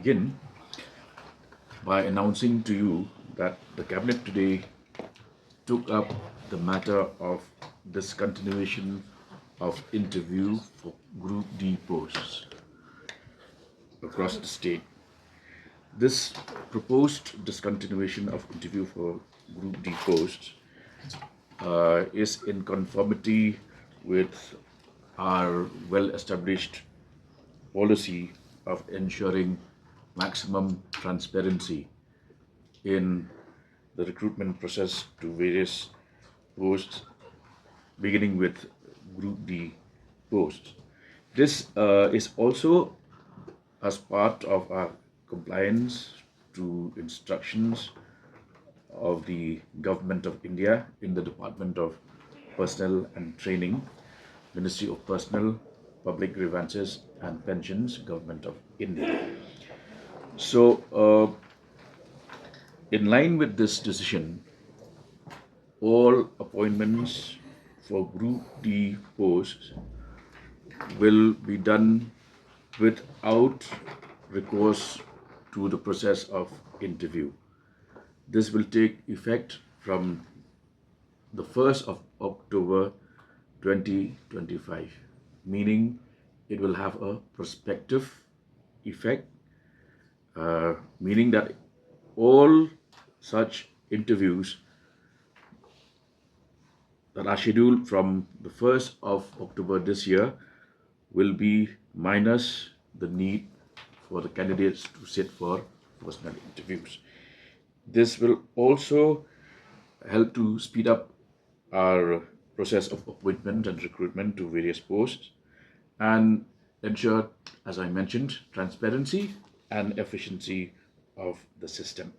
begin by announcing to you that the Cabinet today took up the matter of discontinuation of interview for Group D posts across the state. This proposed discontinuation of interview for Group D posts is in conformity with our well-established policy of ensuring maximum transparency in the recruitment process to various posts, beginning with Group D posts. This is also as part of our compliance to instructions of the Government of India in the Department of Personnel and Training, Ministry of Personnel, Public Grievances and Pensions, Government of India. So, in line with this decision, all appointments for Group D posts will be done without recourse to the process of interview. This will take effect from the 1st of October 2025, meaning it will have a prospective effect, meaning that all such interviews that are scheduled from the 1st of October this year will be minus the need for the candidates to sit for personal interviews. This will also help to speed up our process of appointment and recruitment to various posts and ensure, as I mentioned, transparency and efficiency of the system.